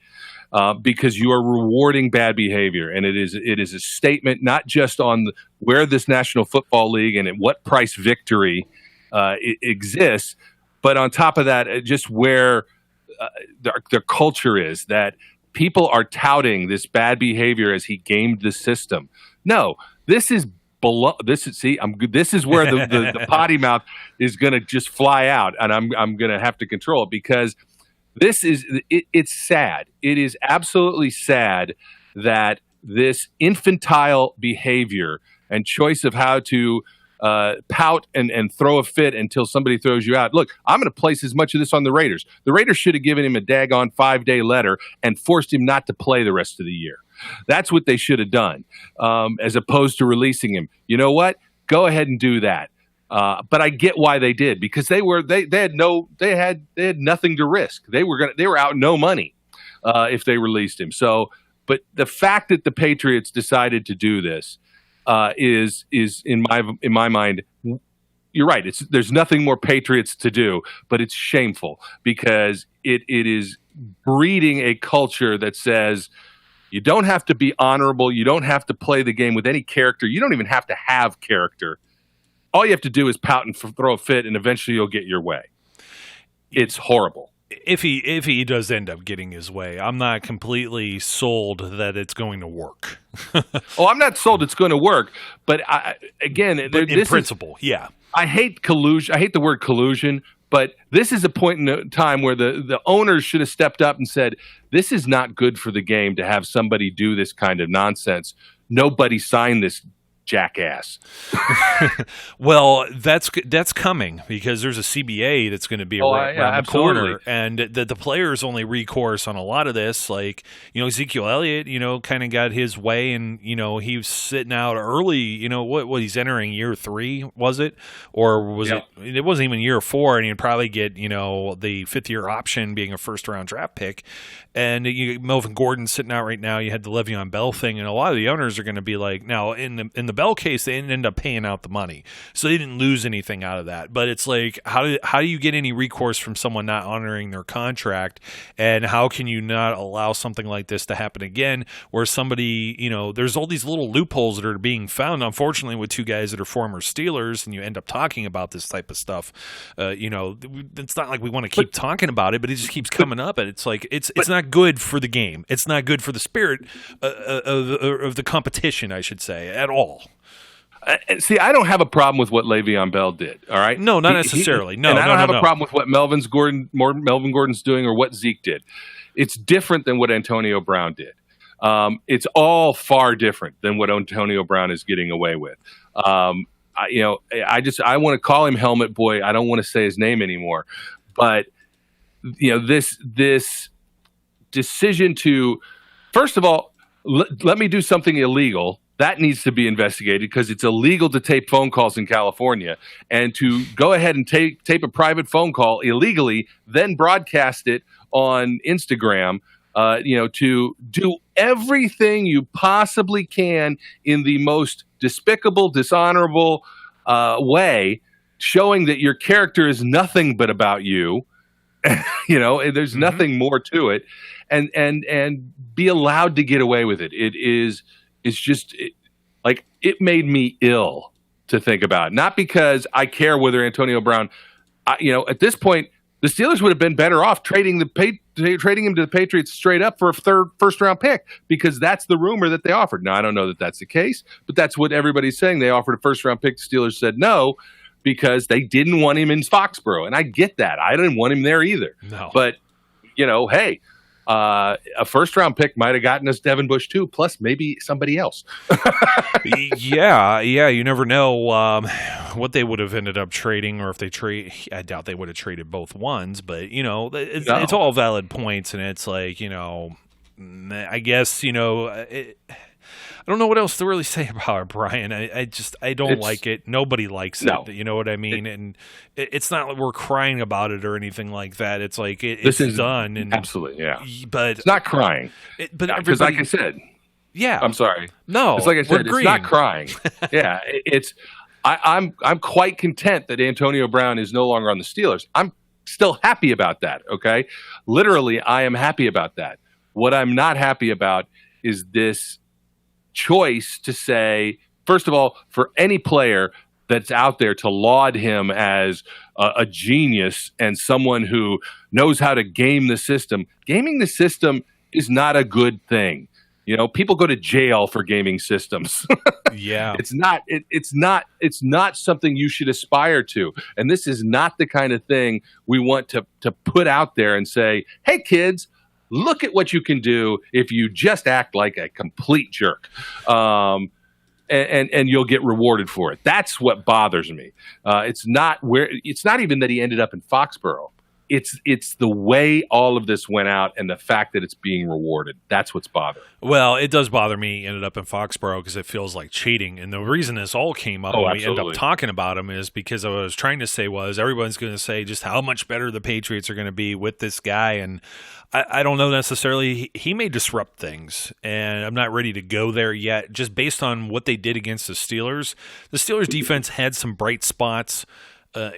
Because you are rewarding bad behavior, and it is a statement not just on where this National Football League and at what price victory it exists, but on top of that, just where their culture is, that people are touting this bad behavior as he gamed the system. No, this is below. This is where the potty mouth is going to just fly out, and I'm going to have to control it because. It's sad. It is absolutely sad that this infantile behavior and choice of how to pout and throw a fit until somebody throws you out. Look, I'm going to place as much of this on the Raiders. The Raiders should have given him a daggone 5-day letter and forced him not to play the rest of the year. That's what they should have done, as opposed to releasing him. You know what? Go ahead and do that. But I get why they did, because they had nothing to risk. They were out no money if they released him. So, but the fact that the Patriots decided to do this is in my mind, you're right. There's nothing more Patriots to do, but it's shameful because it is breeding a culture that says you don't have to be honorable. You don't have to play the game with any character. You don't even have to have character. All you have to do is pout and throw a fit, and eventually you'll get your way. It's horrible. If he does end up getting his way, I'm not completely sold that it's going to work. I'm not sold it's going to work, but in principle, yeah. I hate collusion. I hate the word collusion, but this is a point in time where the owners should have stepped up and said, this is not good for the game to have somebody do this kind of nonsense. Nobody signed this jackass. Well, that's coming because there's a CBA that's going to be around the corner, and the players' only recourse on a lot of this, like Ezekiel Elliott, kind of got his way, and he was sitting out early. What he's entering year 3, was it, or was it? It wasn't even year 4, and he'd probably get the 5th-year option being a first-round draft pick. And Melvin Gordon's sitting out right now. You had the Le'Veon Bell thing, and a lot of the owners are going to be like, now in the Bell case, they didn't end up paying out the money, so they didn't lose anything out of that. But it's like, how do you get any recourse from someone not honoring their contract, and how can you not allow something like this to happen again, where somebody, there's all these little loopholes that are being found, unfortunately, with two guys that are former Steelers, and you end up talking about this type of stuff. It's not like we want to keep talking about it, but it just keeps coming up, and it's like it's not good for the game. It's not good for the spirit of the competition, I should say, at all. See, I don't have a problem with what Le'Veon Bell did. All right, no, not necessarily. I don't have a problem with what Melvin Gordon's doing or what Zeke did. It's different than what Antonio Brown did. It's all far different than what Antonio Brown is getting away with. I want to call him Helmet Boy. I don't want to say his name anymore, but this decision to, first of all, let me do something illegal. That needs to be investigated because it's illegal to tape phone calls in California, and to go ahead and tape a private phone call illegally, then broadcast it on Instagram, to do everything you possibly can in the most despicable, dishonorable way, showing that your character is nothing but about you. There's nothing more to it, and be allowed to get away with it. It made me ill to think about. Not because I care whether Antonio Brown, at this point, the Steelers would have been better off trading him to the Patriots straight up for a first round pick, because that's the rumor that they offered. Now, I don't know that that's the case, but that's what everybody's saying. They offered a first round pick. The Steelers said no, because they didn't want him in Foxborough. And I get that. I didn't want him there either. No. But, hey, a first-round pick might have gotten us Devin Bush too, plus maybe somebody else. Yeah, you never know what they would have ended up trading, or if they trade. I doubt they would have traded both ones, but it's all valid points, and it's like, I guess I don't know what else to really say about it, Brian. I don't like it. Nobody likes it. You know what I mean? And it's not like we're crying about it or anything like that. It's like it's done. And absolutely, yeah. But it's not crying. Because, like I said, yeah. I'm sorry. No, it's like I said, it's not crying. Yeah, I'm quite content that Antonio Brown is no longer on the Steelers. I'm still happy about that. Okay, literally, I am happy about that. What I'm not happy about is this choice to say, first of all, for any player that's out there to laud him as a genius and someone who knows how to game the system. Gaming the system is not a good thing. People go to jail for gaming systems. Yeah. It's not something you should aspire to. And this is not the kind of thing we want to put out there and say, hey, kids, look at what you can do if you just act like a complete jerk, and you'll get rewarded for it. That's what bothers me. It's not even that he ended up in Foxborough. It's the way all of this went out and the fact that it's being rewarded. That's what's bothering. Well, it does bother me. He ended up in Foxborough because it feels like cheating. And the reason this all came up when we end up talking about him is because what I was trying to say was everyone's going to say just how much better the Patriots are going to be with this guy. And I don't know necessarily. He may disrupt things, and I'm not ready to go there yet. Just based on what they did against the Steelers defense had some bright spots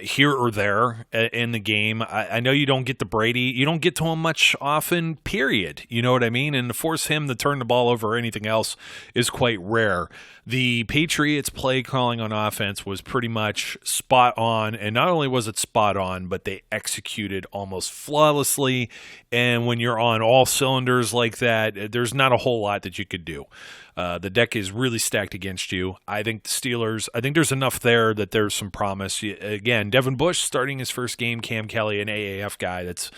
here or there in the game. I know you don't get to Brady. You don't get to him much often, period. You know what I mean? And to force him to turn the ball over or anything else is quite rare. The Patriots play calling on offense was pretty much spot on, and not only was it spot on, but they executed almost flawlessly. And when you're on all cylinders like that, there's not a whole lot that you could do. The deck is really stacked against you. I think the Steelers, there's enough there that there's some promise. Again, Devin Bush starting his first game, Cam Kelly, an AAF guy that's,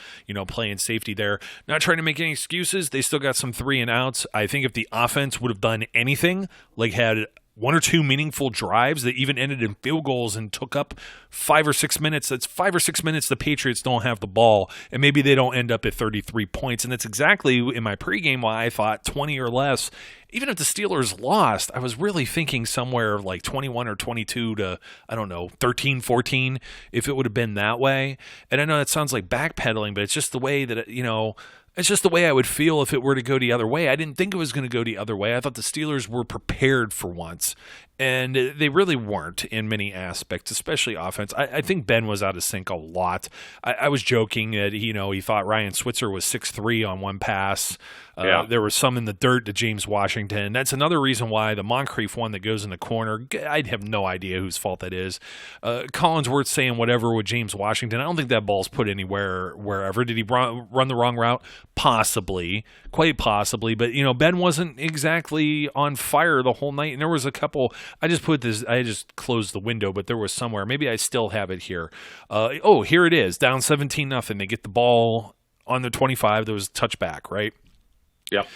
playing safety there. Not trying to make any excuses. They still got some 3-and-outs. I think if the offense would have done anything, like had one or two meaningful drives that even ended in field goals and took up 5 or 6 minutes. That's 5 or 6 minutes the Patriots don't have the ball, and maybe they don't end up at 33 points. And that's exactly in my pregame why I thought 20 or less. Even if the Steelers lost, I was really thinking somewhere like 21 or 22 to, 13, 14, if it would have been that way. And I know that sounds like backpedaling, but it's just the way that, it's just the way I would feel if it were to go the other way. I didn't think it was going to go the other way. I thought the Steelers were prepared for once. And they really weren't in many aspects, especially offense. I think Ben was out of sync a lot. I was joking that he thought Ryan Switzer was 6'3" on one pass. There was some in the dirt to James Washington. That's another reason why the Moncrief one that goes in the corner, I have no idea whose fault that is. Collinsworth saying whatever with James Washington. I don't think that ball's put anywhere, wherever. Did he run the wrong route? Possibly, quite possibly. But, Ben wasn't exactly on fire the whole night. And there was a couple, I just closed the window, but there was somewhere. Maybe I still have it here. Here it is. Down 17-0. They get the ball on the 25. There was a touchback, right? Yep.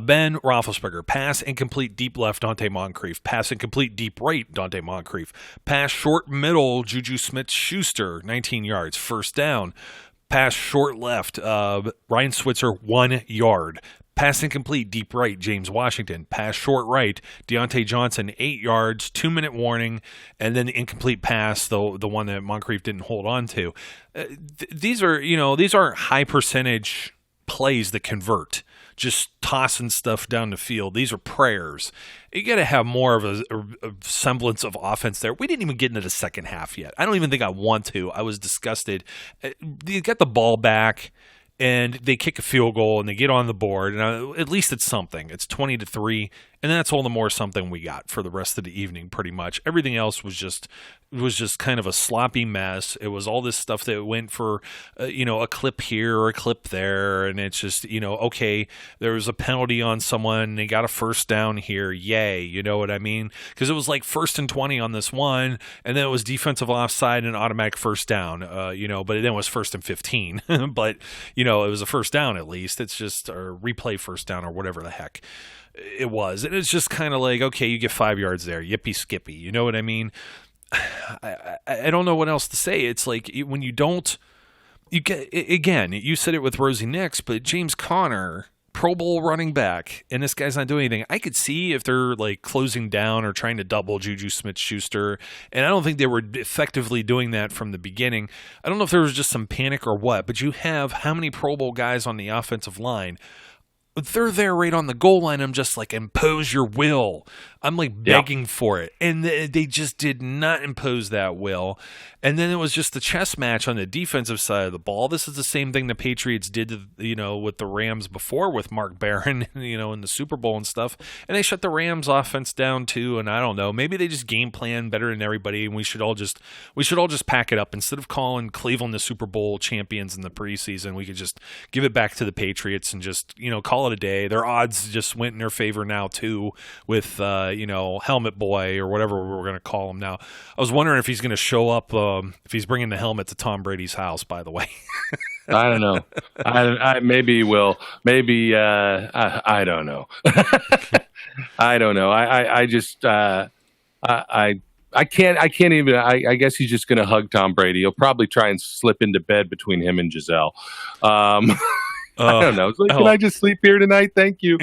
Ben Roethlisberger, pass incomplete deep left, Dante Moncrief. Pass incomplete deep right, Dante Moncrief. Pass short middle, Juju Smith-Schuster, 19 yards, first down. Pass short left, Ryan Switzer, 1 yard. Pass incomplete deep right, James Washington. Pass short right, Deontay Johnson, 8 yards, 2-minute warning, and then the incomplete pass, the one that Moncrief didn't hold on to. These aren't high percentage plays that convert. Just tossing stuff down the field. These are prayers. You got to have more of a semblance of offense there. We didn't even get into the second half yet. I don't even think I want to. I was disgusted. You get the ball back, and they kick a field goal, and they get on the board. And at least it's something. It's 20-3, and that's all the more something we got for the rest of the evening, pretty much. Everything else was just kind of a sloppy mess. It was all this stuff that went for, a clip here or a clip there, and it's just, okay, there was a penalty on someone, they got a first down here, yay, you know what I mean? Because it was like 1st and 20 on this one, and then it was defensive offside and automatic first down, but then it was 1st and 15, but, it was a first down at least. It's just a replay first down or whatever the heck it was. And it's just kind of like, okay, you get 5 yards there, yippee skippy, you know what I mean? I don't know what else to say. It's like when you get, again, you said it with Rosie Nix, but James Conner, Pro Bowl running back, and this guy's not doing anything. I could see if they're like closing down or trying to double Juju Smith-Schuster, and I don't think they were effectively doing that from the beginning. I don't know if there was just some panic or what, but you have how many Pro Bowl guys on the offensive line? They're there right on the goal line. I'm just like, impose your will. I'm like begging for it. And they just did not impose that will. And then it was just the chess match on the defensive side of the ball. This is the same thing the Patriots did, with the Rams before with Mark Barron, in the Super Bowl and stuff. And they shut the Rams offense down too. And I don't know, maybe they just game plan better than everybody. And we should all just pack it up. Instead of calling Cleveland the Super Bowl champions in the preseason, we could just give it back to the Patriots and just, call it a day. Their odds just went in their favor now too with, Helmet Boy or whatever we're going to call him now. I was wondering if he's going to show up, if he's bringing the helmet to Tom Brady's house, by the way. I don't know. I maybe he will. Maybe I don't know. I don't know. I just I can't even. I guess he's just going to hug Tom Brady. He'll probably try and slip into bed between him and Giselle. I don't know. It's like, can I just sleep here tonight? Thank you.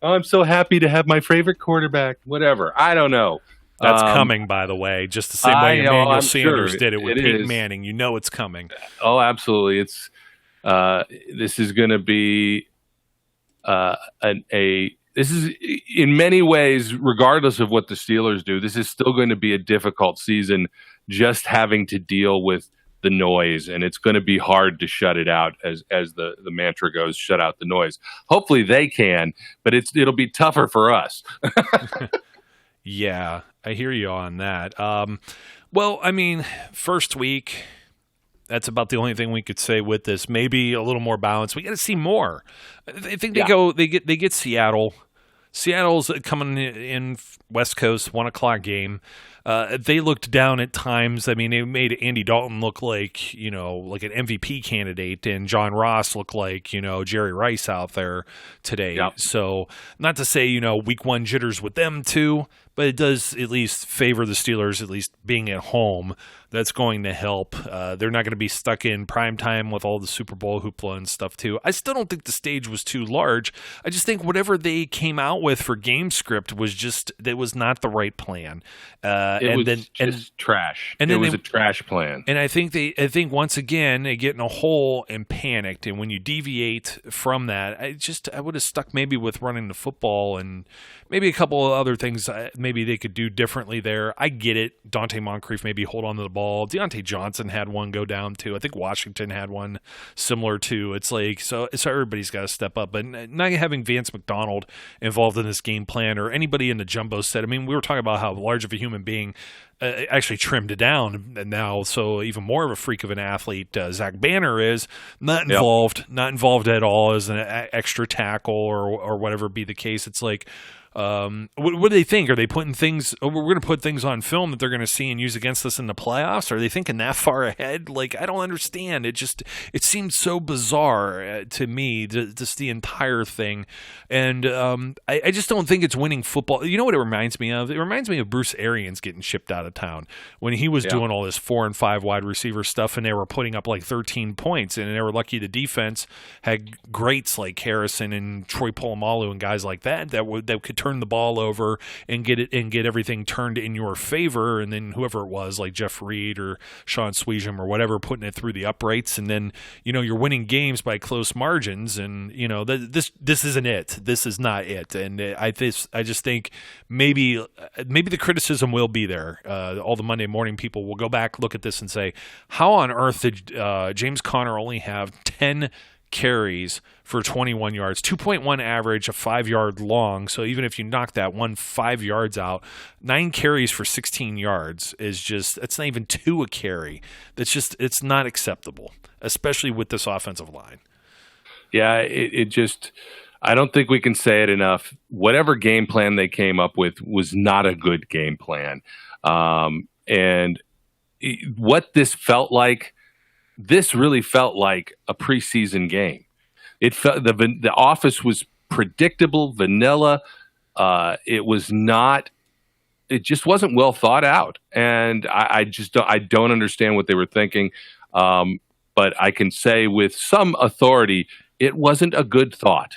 I'm so happy to have my favorite quarterback. Whatever. I don't know. That's coming, by the way, just the same way Emmanuel Sanders did it with Peyton Manning. You know it's coming. Oh, absolutely. It's this is going to be this is in many ways, regardless of what the Steelers do, this is still going to be a difficult season. Just having to deal with the noise, and it's going to be hard to shut it out, as the mantra goes, shut out the noise. Hopefully they can, but it'll be tougher for us. Yeah, I hear you on that. Well, I mean, first week, that's about the only thing we could say with this. Maybe a little more balance. We got to see more. I think they get Seattle. Seattle's coming in West Coast, 1:00 game. They looked down at times. I mean, they made Andy Dalton look like, like an MVP candidate, and John Ross look like, Jerry Rice out there today. Yep. So not to say, week one jitters with them too, but it does at least favor the Steelers, at least being at home. that's going to help. They're not going to be stuck in prime time with all the Super Bowl hoopla and stuff too. I still don't think the stage was too large. I just think whatever they came out with for game script was not the right plan. It was trash. And it was a trash plan. And I think once again they get in a hole and panicked. And when you deviate from that, I would have stuck maybe with running the football and maybe a couple of other things maybe they could do differently there. I get it. Dante Moncrief maybe hold on to the ball. Deontay Johnson had one go down too. I think Washington had one similar too. It's like so everybody's got to step up. But not having Vance McDonald involved in this game plan or anybody in the jumbo set. I mean, we were talking about how large of a human being actually trimmed it down and now, so even more of a freak of an athlete. Zach Banner is not involved at all as an extra tackle or whatever be the case. It's like, what do they think? Are they putting things? Oh, we're going to put things on film that they're going to see and use against us in the playoffs. Are they thinking that far ahead? Like, I don't understand. It seems so bizarre to me, just the entire thing. And I just don't think it's winning football. You know what it reminds me of? It reminds me of Bruce Arians getting shipped out of town when he was doing all this 4 and 5 wide receiver stuff, and they were putting up like 13 points, and they were lucky the defense had greats like Harrison and Troy Polamalu and guys like that could turn the ball over and get everything turned in your favor, and then whoever it was, like Jeff Reed or Sean Sweesham or whatever, putting it through the uprights, and then you're winning games by close margins, and this isn't it. This is not it, and I just think maybe the criticism will be there. All the Monday morning people will go back, look at this, and say, how on earth did James Conner only have 10 carries for 21 yards, 2.1 average, a 5-yard long. So even if you knock that 5 yards out, 9 carries for 16 yards it's not even 2 a carry. It's not acceptable, especially with this offensive line. Yeah, I don't think we can say it enough. Whatever game plan they came up with was not a good game plan. And what this really felt like a preseason game. It felt the office was predictable, vanilla. It just wasn't well thought out, and I don't understand what they were thinking. But I can say with some authority, it wasn't a good thought.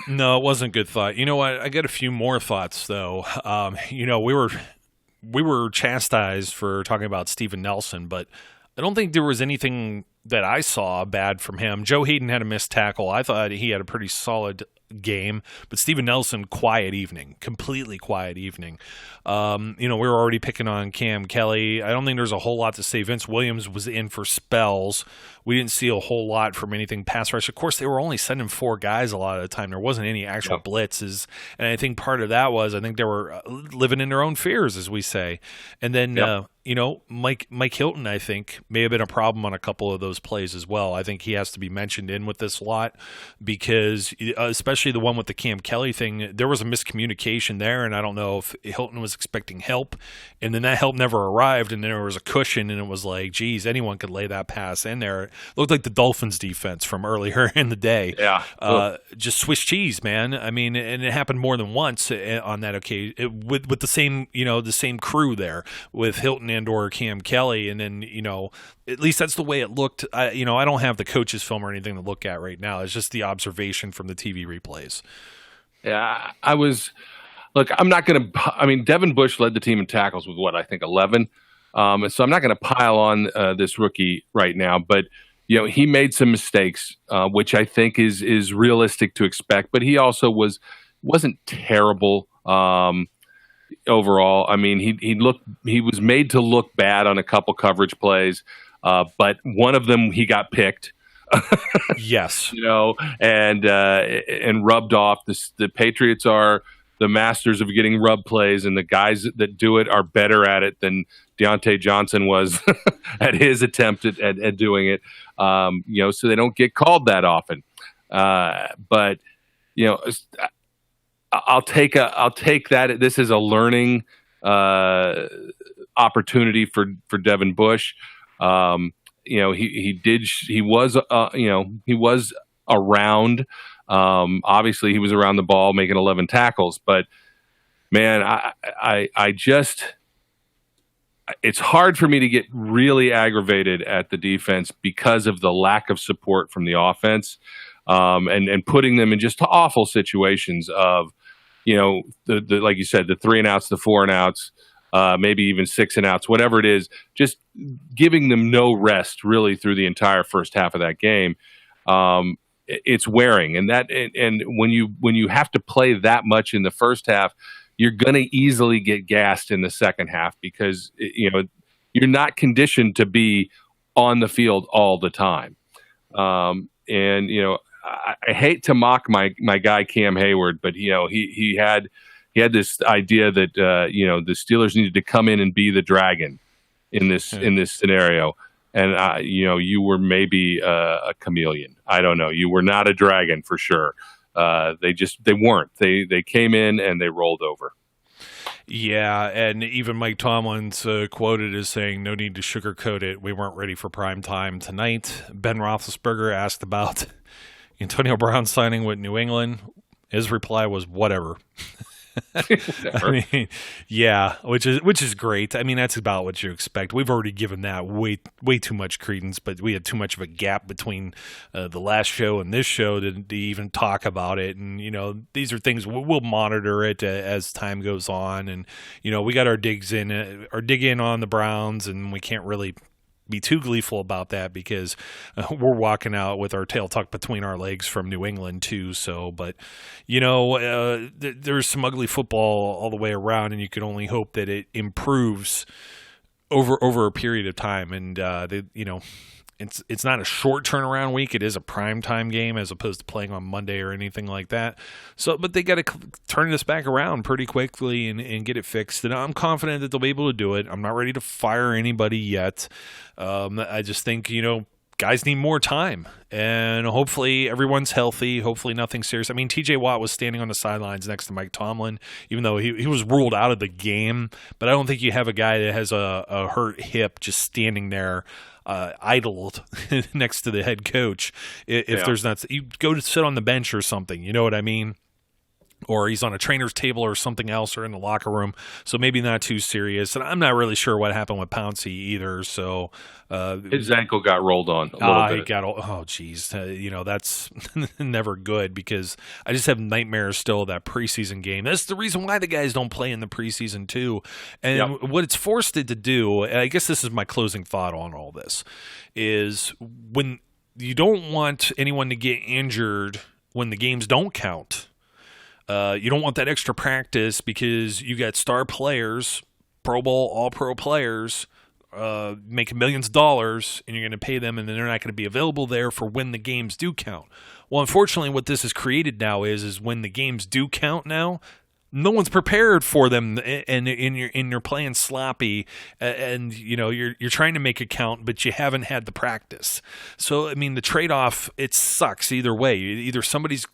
No, it wasn't a good thought. You know what? I got a few more thoughts though. We were chastised for talking about Steven Nelson, but I don't think there was anything that I saw bad from him. Joe Hayden had a missed tackle. I thought he had a pretty solid game, but Steven Nelson, completely quiet evening. We were already picking on Cam Kelly. I don't think there's a whole lot to say. Vince Williams was in for spells. We didn't see a whole lot from anything pass rush. Of course, they were only sending 4 guys a lot of the time. There wasn't any actual blitzes, and I think part of that was I think they were living in their own fears, as we say. And then Mike Hilton, I think, may have been a problem on a couple of those plays as well. I think he has to be mentioned in with this lot because, especially the one with the Cam Kelly thing, there was a miscommunication there, and I don't know if Hilton was expecting help, and then that help never arrived, and then there was a cushion, and it was like, geez, anyone could lay that pass in there. It looked like the Dolphins defense from earlier in the day. Yeah. Just Swiss cheese, man. I mean, and it happened more than once on that occasion with the same crew there with Hilton and or Cam Kelly, and then at least that's the way it looked. I don't have the coach's film or anything to look at right now. It's just the observation from the TV replays. Yeah, I'm not going to. I mean, Devin Bush led the team in tackles with I think 11. So I'm not going to pile on this rookie right now, but he made some mistakes, which I think is realistic to expect. But he also wasn't terrible. Overall, I mean, he was made to look bad on a couple coverage plays, but one of them he got picked. Yes, and rubbed off. The Patriots are the masters of getting rub plays, and the guys that do it are better at it than Deontay Johnson was at his attempt at doing it. So they don't get called that often. But I'll take that. This is a learning opportunity for Devin Bush. He was around. Obviously, he was around the ball, making 11 tackles. But man, it's hard for me to get really aggravated at the defense because of the lack of support from the offense, and putting them in just awful situations of, the like you said, the 3 and outs, the 4 and outs, maybe even 6 and outs, whatever it is, just giving them no rest really through the entire first half of that game. It's wearing, and when you have to play that much in the first half, you're going to easily get gassed in the second half because you're not conditioned to be on the field all the time. I hate to mock my guy Cam Hayward, but he had this idea that the Steelers needed to come in and be the dragon in this scenario, and you were maybe a chameleon. I don't know. You were not a dragon for sure. They weren't. They came in and they rolled over. Yeah, and even Mike Tomlin's quoted as saying, "No need to sugarcoat it. We weren't ready for prime time tonight." Ben Roethlisberger asked about Antonio Brown signing with New England. His reply was, "Whatever." I mean, yeah, which is great. I mean, that's about what you expect. We've already given that way too much credence, but we had too much of a gap between the last show and this show to even talk about it. And these are things we'll monitor it as time goes on. And we got our dig in on the Browns, and we can't really be too gleeful about that because we're walking out with our tail tucked between our legs from New England too. So, but there's some ugly football all the way around, and you can only hope that it improves over a period of time. And it's not a short turnaround week. It is a primetime game as opposed to playing on Monday or anything like that. So, but they got to turn this back around pretty quickly and get it fixed. And I'm confident that they'll be able to do it. I'm not ready to fire anybody yet. I just think, guys need more time, and hopefully everyone's healthy. Hopefully nothing serious. I mean, TJ Watt was standing on the sidelines next to Mike Tomlin, even though he was ruled out of the game. But I don't think you have a guy that has a hurt hip just standing there idled next to the head coach. If there's not, you go to sit on the bench or something. You know what I mean? Or he's on a trainer's table or something else, or in the locker room. So maybe not too serious. And I'm not really sure what happened with Pouncey either. So his ankle got rolled on a little bit. Oh, geez. That's never good because I just have nightmares still of that preseason game. That's the reason why the guys don't play in the preseason too. And what it's forced it to do, and I guess this is my closing thought on all this, is when you don't want anyone to get injured when the games don't count. You don't want that extra practice because you got star players, Pro Bowl, All-Pro players, making millions of dollars, and you're going to pay them, and then they're not going to be available there for when the games do count. Well, unfortunately, what this has created now is when the games do count now, no one's prepared for them, and you're playing sloppy, and you're trying to make it count, but you haven't had the practice. So I mean, the trade-off, it sucks either way. Either somebody's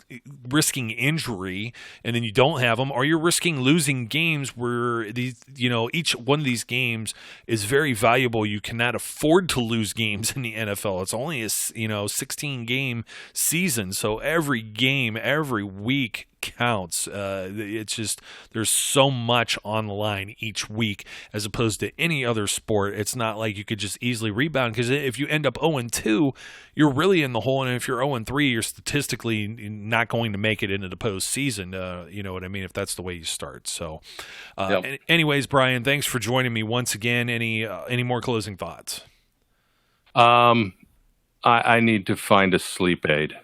risking injury, and then you don't have them, or you're risking losing games where each one of these games is very valuable. You cannot afford to lose games in the NFL. It's only a 16-game season, so every game, every week counts. It's just there's so much on the line each week as opposed to any other sport. It's not like you could just easily rebound, because if you end up 0-2, you're really in the hole, and if you're 0-3, you're statistically not going to make it into the postseason. You know what I mean? If that's the way you start. So, anyways, Brian, thanks for joining me once again. Any more closing thoughts? I need to find a sleep aid.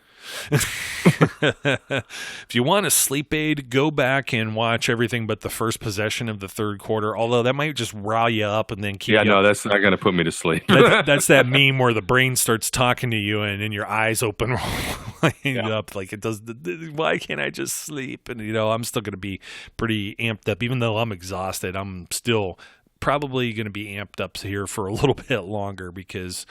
If you want a sleep aid, go back and watch everything but the first possession of the third quarter, although that might just rile you up and then keep you up. That's not going to put me to sleep. That's that meme where the brain starts talking to you and your eyes open up like it does. Why can't I just sleep? And I'm still going to be pretty amped up, even though I'm exhausted. I'm still probably going to be amped up here for a little bit longer because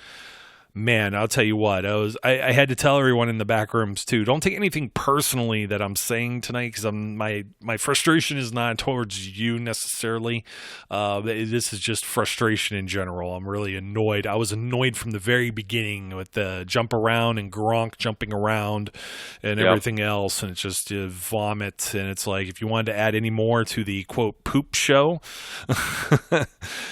Man, I'll tell you what. I had to tell everyone in the back rooms too. Don't take anything personally that I'm saying tonight, because my frustration is not towards you necessarily. This is just frustration in general. I'm really annoyed. I was annoyed from the very beginning with the jump around and Gronk jumping around and everything else, and it's just vomit. And it's like, if you wanted to add any more to the quote poop show,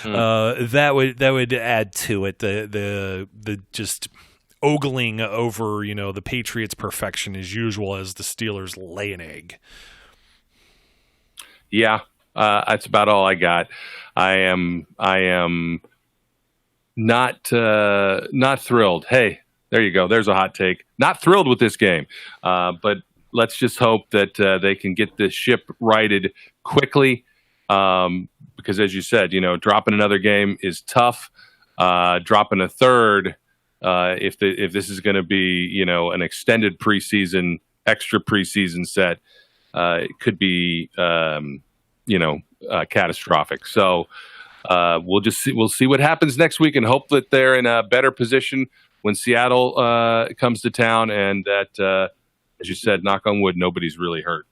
that would add to it. The just ogling over, the Patriots' perfection as usual as the Steelers lay an egg. Yeah, that's about all I got. I am not thrilled. Hey, there you go. There's a hot take. Not thrilled with this game, but let's just hope that they can get this ship righted quickly, because as you said, dropping another game is tough. Dropping a third, if this is going to be, an extended preseason, extra preseason set, it could be, catastrophic. So we'll see what happens next week, and hope that they're in a better position when Seattle comes to town, and that, as you said, knock on wood, nobody's really hurt.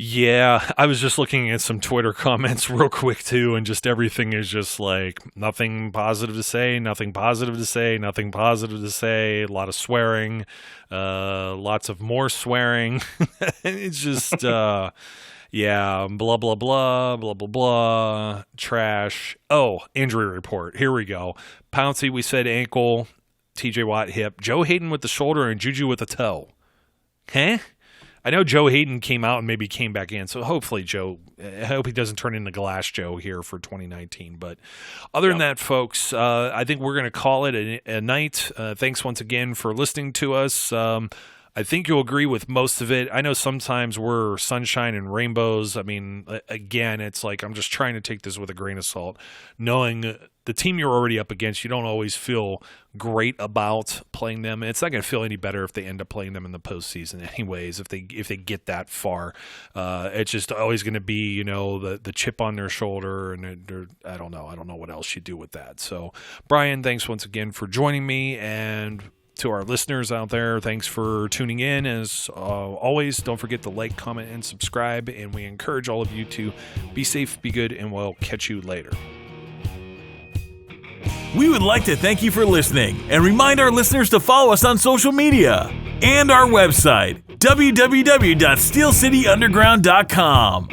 Yeah, I was just looking at some Twitter comments real quick too, and just everything is just like nothing positive to say, nothing positive to say, nothing positive to say. A lot of swearing, lots of more swearing. It's just, blah, blah, blah, blah, blah, blah, trash. Oh, injury report. Here we go. Pouncey, we said ankle, TJ Watt hip, Joe Hayden with the shoulder, and Juju with the toe. Huh? I know Joe Hayden came out and maybe came back in, so hopefully I hope he doesn't turn into Glass Joe here for 2019. But other than that, folks, I think we're going to call it a night. Thanks once again for listening to us. I think you'll agree with most of it. I know sometimes we're sunshine and rainbows. I mean, again, it's like I'm just trying to take this with a grain of salt. Knowing the team you're already up against, you don't always feel great about playing them. It's not going to feel any better if they end up playing them in the postseason anyways, if they get that far. It's just always going to be, the chip on their shoulder, and I don't know what else you do with that. So, Brian, thanks once again for joining me, and to our listeners out there, thanks for tuning in. As always, don't forget to like, comment, and subscribe, and we encourage all of you to be safe, be good, and we'll catch you later. We would like to thank you for listening and remind our listeners to follow us on social media and our website, www.steelcityunderground.com.